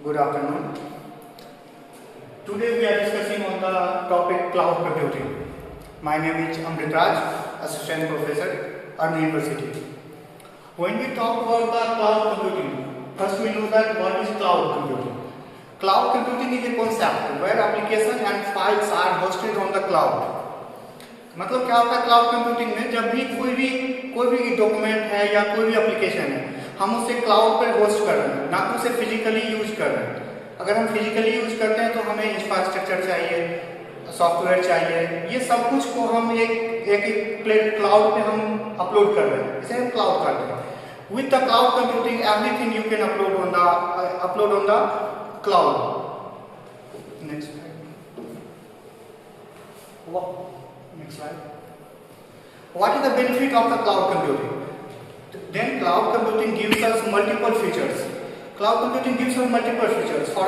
Good afternoon. Today we are discussing on the topic cloud computing. My name is Amrit Raj, Assistant Professor, Army University. When we talk about the cloud computing, first we know that what is cloud computing. Cloud computing is a concept where applications and files are hosted on the cloud. मतलब क्या होता है cloud computing में, जब भी कोई भी document है या कोई भी एप्लीकेशन है, हम उसे क्लाउड पर होस्ट कर रहे हैं, ना कि उसे फिजिकली यूज कर रहे हैं। अगर हम फिजिकली यूज करते हैं तो हमें इंफ्रास्ट्रक्चर चाहिए, सॉफ्टवेयर चाहिए, ये सब कुछ को हम एक क्लाउड पे हम अपलोड कर रहे हैं, इसे हम क्लाउड कर रहे हैं। With the cloud computing everything you can upload on the cloud. Next slide. What is the benefit of the cloud computing? Then cloud computing gives us multiple features. Cloud computing gives us multiple features. For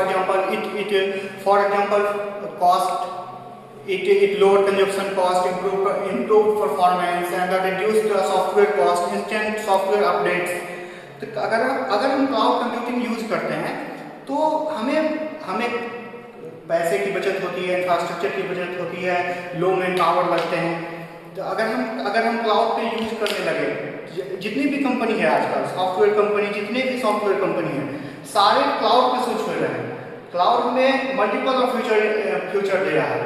example, cost. It lower consumption cost, improve performance, and reduce the software cost, instant software updates. तो अगर हम cloud computing use करते हैं तो हमें पैसे की बचत होती है, इंफ्रास्ट्रक्चर की बचत होती है, लो मैन पावर लगते हैं। तो अगर हम क्लाउड पे यूज करने लगे, जितनी भी कंपनी है आजकल, सॉफ्टवेयर कंपनी, जितने भी सॉफ्टवेयर कंपनी है, सारे क्लाउड पे स्विच हो रहे हैं। क्लाउड में मल्टीपल फ्यूचर दे रहा है,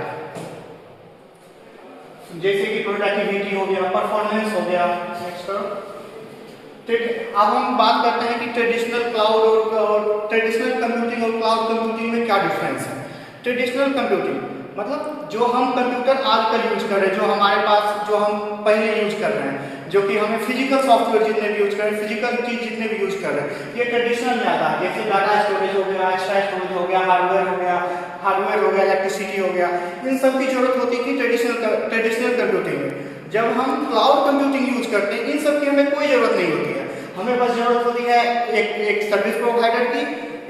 जैसे कि प्रोडक्टिविटी हो गया, परफॉर्मेंस हो गया। नेक्स्ट करो। अब हम बात करते हैं कि ट्रेडिशनल क्लाउड और ट्रेडिशनल कंप्यूटिंग और क्लाउड कंप्यूटिंग में क्या डिफरेंस है। ट्रेडिशनल कंप्यूटिंग मतलब जो हम कंप्यूटर आजकल यूज कर रहे हैं, जो हमारे पास जो हम पहले यूज कर रहे हैं, जो कि हमें फिजिकल सॉफ्टवेयर जितने भी यूज कर रहे हैं, फिजिकल चीज जितने भी यूज कर रहे हैं, ये ट्रेडिशनल में आता है। जैसे डाटा स्टोरेज हो गया, एक्स्ट्रा स्टोरेज हो गया, हार्डवेयर हो गया, इलेक्ट्रिसिटी हो गया, इन सब की जरूरत होती थी ट्रेडिशनल कंप्यूटिंग में। जब हम क्लाउड कंप्यूटिंग यूज करते हैं, इन सब की हमें कोई जरूरत नहीं होती है। हमें बस जरूरत होती है एक सर्विस प्रोवाइडर की,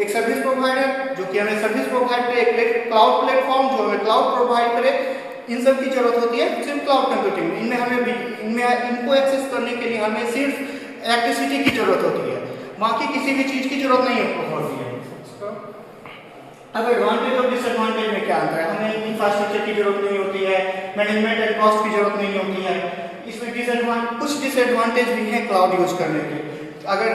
एक सर्विस प्रोवाइडर जो कि हमें सर्विस प्रोवाइड करे, एक क्लाउड प्लेटफॉर्म जो हमें क्लाउड प्रोवाइड करे, इन सब की जरूरत होती है सिर्फ क्लाउड कंप्यूटिंग में। इनको एक्सेस करने के लिए हमें सिर्फ इलेक्ट्रिसिटी की जरूरत होती है, बाकी किसी भी चीज की जरूरत नहीं होती है। अब एडवांटेज और डिसएडवांटेज में क्या अंतर है? हमें इंफ्रास्ट्रक्चर की जरूरत नहीं होती है, मैनेजमेंट एंड कॉस्ट की जरूरत नहीं होती है। इसमें कुछ डिसएडवांटेज भी है क्लाउड यूज करने के। अगर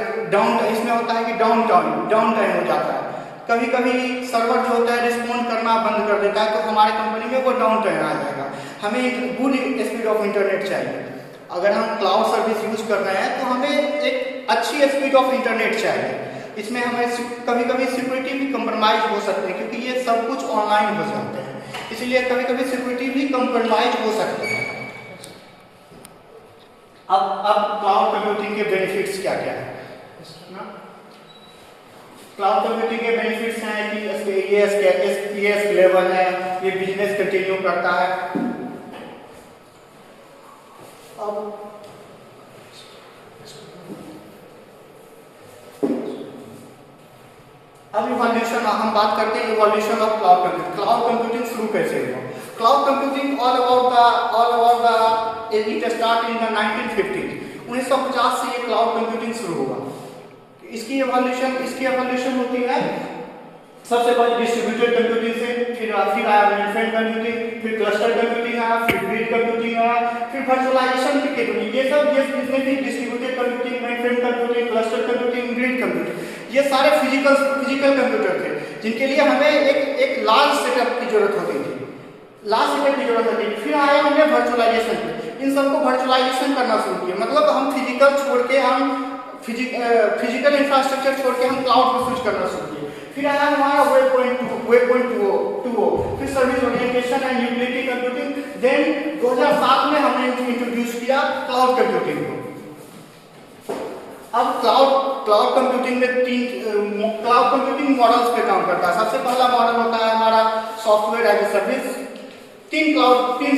इसमें होता है कि डाउन टाइम हो जाता है, कभी कभी सर्वर जो होता है रिस्पॉन्ड करना बंद कर देता है, तो हमारे कंपनी में वो डाउन टाइम आ जाएगा। हमें एक गुड स्पीड ऑफ इंटरनेट चाहिए। अगर हम क्लाउड सर्विस यूज कर रहे हैं तो हमें एक अच्छी स्पीड ऑफ इंटरनेट चाहिए। इसमें हमें कभी कभी सिक्योरिटी भी कम्प्रोमाइज हो सकते हैं, क्योंकि ये सब कुछ ऑनलाइन हो जाते हैं, इसलिए कभी कभी सिक्योरिटी भी कम्प्रोमाइज हो सकते हैं। अब क्लाउड कंप्यूटिंग के बेनिफिट्स क्या क्या है? क्लाउड कंप्यूटिंग के बेनिफिट्स हैं कि ये स्केलेबल है, ये बिजनेस कंटिन्यू करता है। अब इवोल्यूशन, हम बात करते हैं evolution of cloud computing. Cloud computing शुरू कैसे हुआ? Cloud computing all about the it start in the 1950। 1950 से ये क्लाउड कंप्यूटिंग शुरू हुआ। इसकी एवोल्यूशन होती है सबसे पहले डिस्ट्रीब्यूटेड कंप्यूटिंग से, फिर आया मेनफ्रेम कंप्यूटिंग, फिर क्लस्टर कंप्यूटिंग आया, फिर ग्रिड कंप्यूटिंग आया, फिर वर्चुअलाइजेशन की टेक्निक। ये सब जितने भी distributed computing, mainframe computing, cluster computing, grid computing, ये सारे फिजिकल कंप्यूटर थे, जिनके लिए हमें एक लार्ज सेटअप की जरूरत होती थी। फिर आया हमने वर्चुअलाइजेशन। इन सबको वर्चुअलाइजेशन करना शुरू किया, मतलब हम फिजिकल छोड़ के फिजिकल इंफ्रास्ट्रक्चर छोड़ के हम क्लाउड पर स्विच करना शुरू किए। फिर आया हमारा वेब पॉइंट 2.0, फिर service orientation and utility computing. Then 2007 में हमने इंट्रोड्यूस किया क्लाउड कंप्यूटिंग को। अब क्लाउड कंप्यूटिंग में क्लाउड कंप्यूटिंग मॉडल्स पे काम करता है। सबसे पहला मॉडल होता है हमारा सॉफ्टवेयर एज ए सर्विस। तीन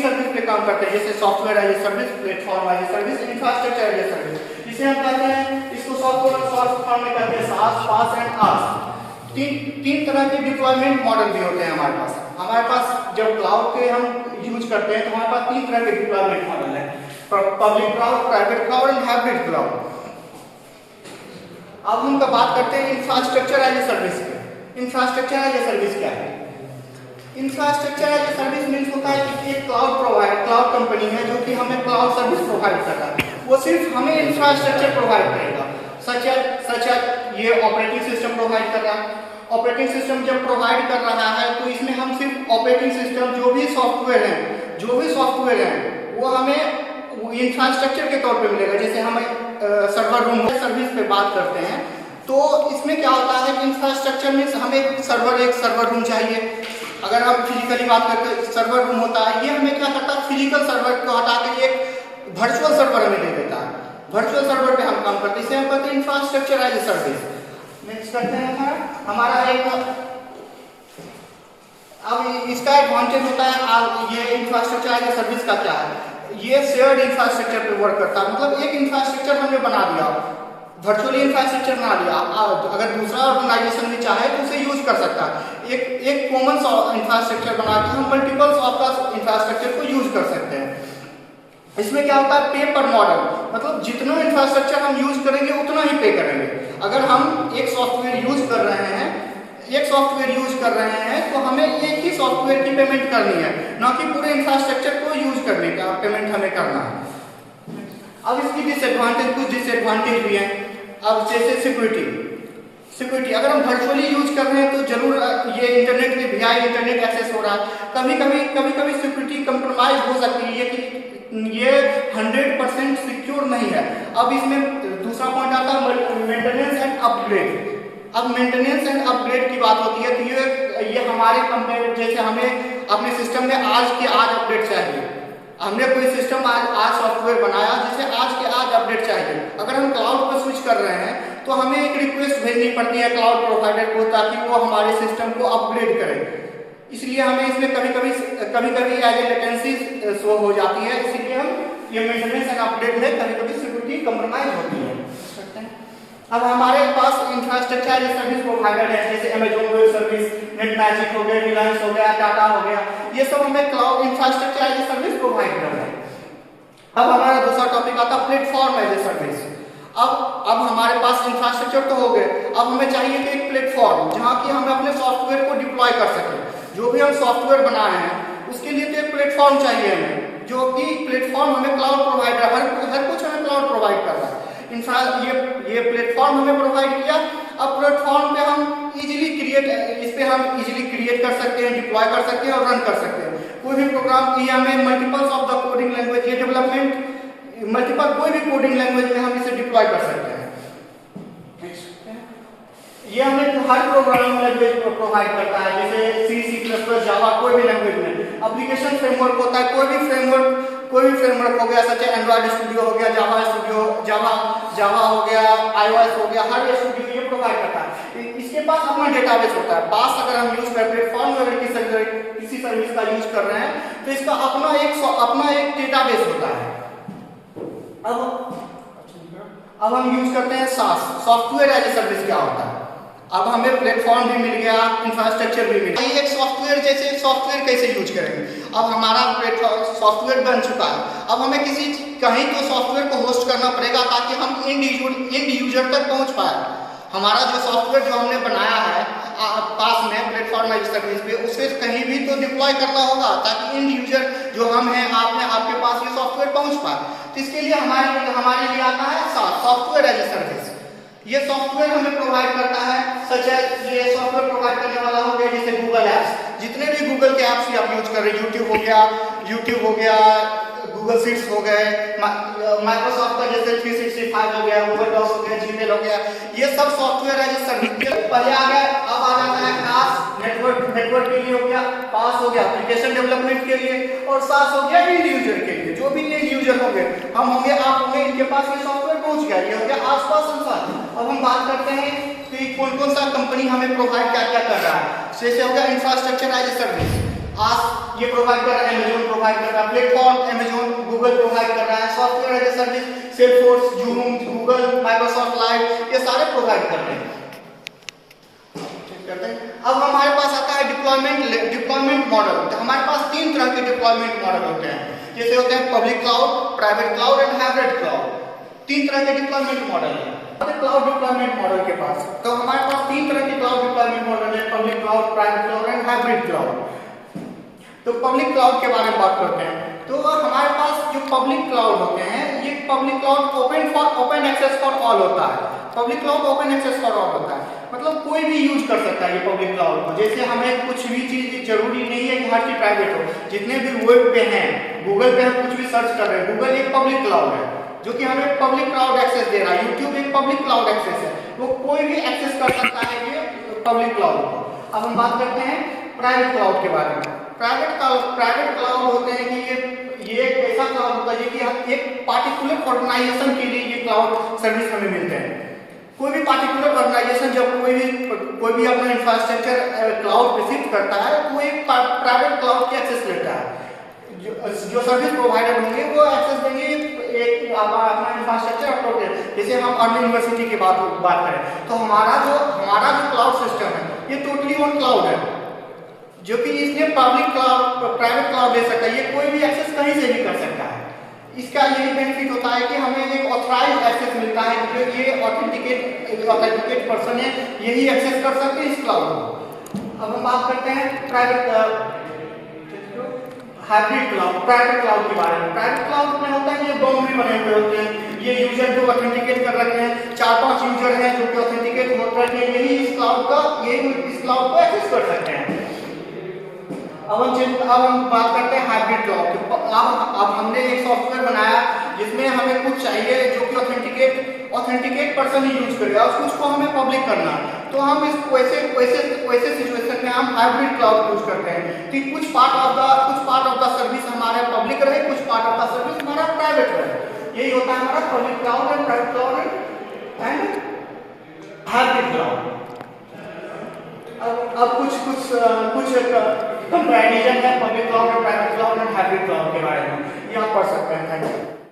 सर्विस पे काम करते हैं, जैसे software as a service, platform as a service, infrastructure as a service. इसे हम कहते हैं, इसको सॉफ्ट फॉर्म में कहते हैं SaaS, PaaS एंड IaaS। तीन तरह के डिप्लॉयमेंट मॉडल भी होते हैं हमारे पास। जब क्लाउड के हम यूज करते हैं तो हमारे पास 3 तरह के डिप्लॉयमेंट मॉडल है, public cloud, private cloud and hybrid cloud. अब हम बात करते हैं इंफ्रास्ट्रक्चर एज ए सर्विस पे। इंफ्रास्ट्रक्चर एज ए सर्विस क्या है? Infrastructure as a service means होता है कि एक क्लाउड कंपनी है जो कि हमें क्लाउड सर्विस प्रोवाइड कर रहा है। वो सिर्फ हमें इंफ्रास्ट्रक्चर प्रोवाइड करेगा, सच एज ये ऑपरेटिंग सिस्टम प्रोवाइड कर रहा है। ऑपरेटिंग सिस्टम जब प्रोवाइड कर रहा है तो इसमें हम सिर्फ ऑपरेटिंग सिस्टम जो भी सॉफ्टवेयर हैं वो हमें इंफ्रास्ट्रक्चर के तौर पे मिलेगा। जैसे हम सर्वर रूम सर्विस पे बात करते हैं तो इसमें क्या होता है कि इंफ्रास्ट्रक्चर में हमें एक सर्वर रूम चाहिए। अगर हम फिजिकली बात करते सर्वर रूम होता है, ये हमें क्या करता है, फिजिकल सर्वर को हटा के एक वर्चुअल सर्वर हमें दे देता है। वर्चुअल सर्वर पे हम काम करते हैं, इसे हम कहते हैं infrastructure as a service. Next करते हैं हमारा एक, अब इसका एडवांटेज होता है ये इंफ्रास्ट्रक्चर एज ए सर्विस का क्या है, ये शेयर्ड इंफ्रास्ट्रक्चर पे वर्क करता है। मतलब एक इंफ्रास्ट्रक्चर हमने बना दिया, वर्चुअली इंफ्रास्ट्रक्चर बना लिया, अगर दूसरा ऑर्गेनाइजेशन भी चाहे तो उसे यूज कर सकता है। एक कॉमन इंफ्रास्ट्रक्चर बना के हम मल्टीपल आपका इंफ्रास्ट्रक्चर को यूज कर सकते हैं। इसमें क्या होता है, पे पर मॉडल, मतलब जितना इंफ्रास्ट्रक्चर हम यूज करेंगे उतना ही पे करेंगे। अगर हम एक सॉफ्टवेयर यूज कर रहे हैं तो हमें एक ही सॉफ्टवेयर की पेमेंट करनी है, ना कि पूरे इंफ्रास्ट्रक्चर को यूज करने का पेमेंट हमें करना है। अब इसकी कुछ डिसएडवांटेज भी है। अब जैसे सिक्योरिटी, अगर हम वर्चुअली यूज कर रहे हैं तो जरूर ये इंटरनेट के वीआई इंटरनेट एक्सेस हो रहा है, कभी सिक्योरिटी कंप्रोमाइज हो सकती है कि ये 100% सिक्योर नहीं है। अब इसमें दूसरा पॉइंट आता है मेंटेनेंस एंड अपग्रेड। अब मेंटेनेंस एंड अपग्रेड की बात होती है तो ये हमारे कंपेयर, जैसे हमें अपने सिस्टम में आज के आज अपडेट चाहिए, हमने कोई सिस्टम आज सॉफ्टवेयर बनाया जिसे आज के आज अपडेट चाहिए। अगर हम क्लाउड पर स्विच कर रहे हैं तो हमें एक रिक्वेस्ट भेजनी पड़ती है क्लाउड प्रोवाइडर को, ताकि वो हमारे सिस्टम को अपग्रेड करे। इसलिए हमें इसमें कभी एज ए लेटेंसी शो हो जाती है, इसलिए हम ये मेंटेनेंस एंड अपडेट में कभी सिक्योरिटी कंप्रोमाइज होती है। अब हमारे पास इंफ्रास्ट्रक्चर एज सर्विस प्रोवाइडर है, जैसे अमेज़न वेब सर्विस, नेटमैजिक हो गया, रिलायंस हो गया, टाटा हो गया, ये सब हमें cloud infrastructure as service provide कर रहे हैं। अब हमारा दूसरा टॉपिक आता है प्लेटफॉर्म एज ए सर्विस। अब हमारे पास इंफ्रास्ट्रक्चर तो हो गए, अब हमें चाहिए कि एक प्लेटफॉर्म जहाँ की हम अपने सॉफ्टवेयर को डिप्लॉय कर सकें। जो भी हम सॉफ्टवेयर बनाए हैं उसके लिए तो एक प्लेटफॉर्म चाहिए हमें, जो कि प्लेटफॉर्म हमें क्लाउड प्रोवाइडर हर कुछ हमें क्लाउड प्रोवाइड कर रहा है। ये प्लेटफॉर्म हमें प्रोवाइड किया। अब प्लेटफॉर्म पे हम इस पे हम इजीली क्रिएट कर सकते हैं, डिप्लॉय कर सकते हैं और रन कर सकते हैं। कोई भी प्रोग्राम की हमें multiples of the coding language, ये डेवलपमेंट मल्टीपल कोई भी कोडिंग लैंग्वेज में हम इसे डिप्लॉय कर सकते हैं। ये हमें हर प्रोग्रामिंग लैंग्वेज प्रोवाइड करता है, जैसे C++, जावा, कोई भी लैंग्वेज में एप्लीकेशन फ्रेमवर्क होता है। कोई भी फ्रेमवर्क हो गया, सच एंड्रॉइड स्टूडियो हो गया, जावा हो गया, iOS हो गया, हर स्टूडियो ये प्रोवाइड करता है। इसके पास अपना डेटाबेस होता है। पास अगर हम यूज कर प्लेटफॉर्म अगर किसी सर्विस का यूज कर रहे हैं तो इसका अपना एक डेटाबेस होता है। अब हम यूज करते हैं SaaS, software as a service क्या होता है। अब हमें प्लेटफॉर्म भी मिल गया, इंफ्रास्ट्रक्चर भी मिल गया। एक सॉफ्टवेयर कैसे यूज करेंगे। अब हमारा प्लेटफॉर्म सॉफ्टवेयर बन चुका है, अब हमें कहीं तो सॉफ्टवेयर को होस्ट करना पड़ेगा ताकि हम इंड यूजर तक पहुंच पाए। हमारा जो सॉफ्टवेयर जो हमने बनाया है पास में प्लेटफॉर्म एज ए सर्विस पे, उसे कहीं भी तो डिप्लॉय करना होगा ताकि इंड यूजर जो हम हैं आपके पास ये सॉफ्टवेयर पहुंच पाए। तो इसके लिए हमारे लिए आता है सॉफ्टवेयर एज ए सर्विस। ये सॉफ्टवेयर हमें प्रोवाइड करता है, सच है ये सॉफ्टवेयर प्रोवाइड करने वाला हो गया जैसे गूगल एप्स। जितने भी गूगल के एप्स आप यूज कर रहे हैं, यूट्यूब हो गया, गूगल शीट्स हो गए, माइक्रोसॉफ्ट का जैसे 365 हो गया, गूगल डॉक्स हो गया, जीमेल हो गया, ये सब सॉफ्टवेयर है जो सर्विस पहले आ गया। अब आ जाता है खास नेटवर्क के लिए हो गया, पास हो गया एप्लीकेशन डेवलपमेंट के लिए, और सास हो गया इंड यूजर के लिए। जो भी इंड यूजर होंगे, हम होंगे, आप होंगे, इनके पास ये सॉफ्टवेयर पहुंच गया, ये हो गया आसपास संसार। अब हम बात करते हैं कि कौन सा कंपनी हमें प्रोवाइड क्या कर रहा है। जैसे हो गया इंफ्रास्ट्रक्चर एज ए सर्विस, आज ये प्रोवाइड कर रहा है, अमेज़न प्रोवाइड कर रहा है, प्लेटफॉर्म अमेज़न, गूगल प्रोवाइड कर रहा है, software as a service Salesforce, Zoom, Google, Microsoft live, ये सारे प्रोवाइड कर रहे हैं। अब हमारे पास आता है डिप्लॉयमेंट मॉडल। तो हमारे पास 3 तरह के डिप्लॉयमेंट मॉडल होते हैं, जैसे होते हैं public cloud, private cloud and hybrid cloud. 3 तरह के डिप्लॉयमेंट मॉडल है क्लाउड डिप्लॉयमेंट मॉडल के पास। तो हमारे पास 3 तरह के क्लाउड वाला में बोल रहे हैं public cloud, private cloud and hybrid cloud. तो पब्लिक क्लाउड के बारे में बात करते हैं। तो हमारे पास जो पब्लिक क्लाउड होते हैं, ये public cloud open access for all होता है। Public cloud open access for all होता है, मतलब कोई भी यूज कर सकता है ये पब्लिक क्लाउड को। जैसे हमें कुछ भी चीज जरूरी नहीं है कि हर चीज प्राइवेट हो। जितने भी वेब पे हैं, गूगल पे हम कुछ भी सर्च कर रहे हैं, गूगल एक पब्लिक क्लाउड है जो कि हमें पब्लिक क्लाउड एक्सेस दे रहा है। यूट्यूब एक पब्लिक क्लाउड एक्सेस है, वो कोई भी एक्सेस कर सकता है ये पब्लिक क्लाउड को। अब हम बात करते हैं प्राइवेट क्लाउड के बारे में। प्राइवेट क्लाउड होते हैं कि ये एक ऐसा क्लाउड होता है कि एक पार्टिकुलर ऑर्गेनाइजेशन के लिए ये क्लाउड सर्विस हमें मिलते हैं। कोई भी पार्टिकुलर ऑर्गेनाइजेशन जब कोई भी अपना इंफ्रास्ट्रक्चर क्लाउड पे शिफ्ट करता है तो एक प्राइवेट क्लाउड की एक्सेस लेता है। जो सर्विस प्रोवाइडर होंगे वो एक्सेस देंगे एक अपना इंफ्रास्ट्रक्चर अपलोड। जैसे हम अर्ली यूनिवर्सिटी की बात करें तो हमारा जो क्लाउड सिस्टम है ये टोटली ऑन क्लाउड है, जो कि इसमें पब्लिक क्लाउड प्राइवेट क्लाउड ले सकता है। ये कोई भी एक्सेस कहीं से भी कर सकता है। इसका यही बेनिफिट होता है कि हमें एक ऑथराइज्ड एक्सेस मिलता है, जो ये ऑथेंटिकेट पर्सन है, यही एक्सेस कर सकते हैं इस क्लाउड को। अब हम बात करते हैं हाइब्रिड क्लाउड, प्राइवेट क्लाउड के बारे में। प्राइवेट क्लाउड में होता है ये बाउंड्री बने हुए होते हैं, ये यूजर जो ऑथेंटिकेट कर रखे हैं, 4-5 यूजर हैं जो कि ऑथेंटिकेट हो रखे हैं, यही इस क्लाउड को एक्सेस कर सकते हैं। अब हम बात करते हैं हाइब्रिड क्लाउड। अब हमने एक सॉफ्टवेयर बनाया जिसमें हमें कुछ चाहिए जो कि ऑथेंटिकेट पर्सन ही यूज करेगा, और कुछ को हमें पब्लिक करना है। तो हम इस वैसे सिचुएशन में हम हाइब्रिड क्लाउड यूज करते हैं कि कुछ पार्ट ऑफ द सर्विस हमारे पब्लिक रहे, कुछ पार्ट ऑफ द सर्विस हमारा प्राइवेट रहे। यही होता है हमारा public cloud and private cloud and hybrid cloud. अब कुछ कंपैरिजन है पब्लिक क्लाउड और private cloud and hybrid cloud के बारे में, ये आप पढ़ सकते हैं। Thank you.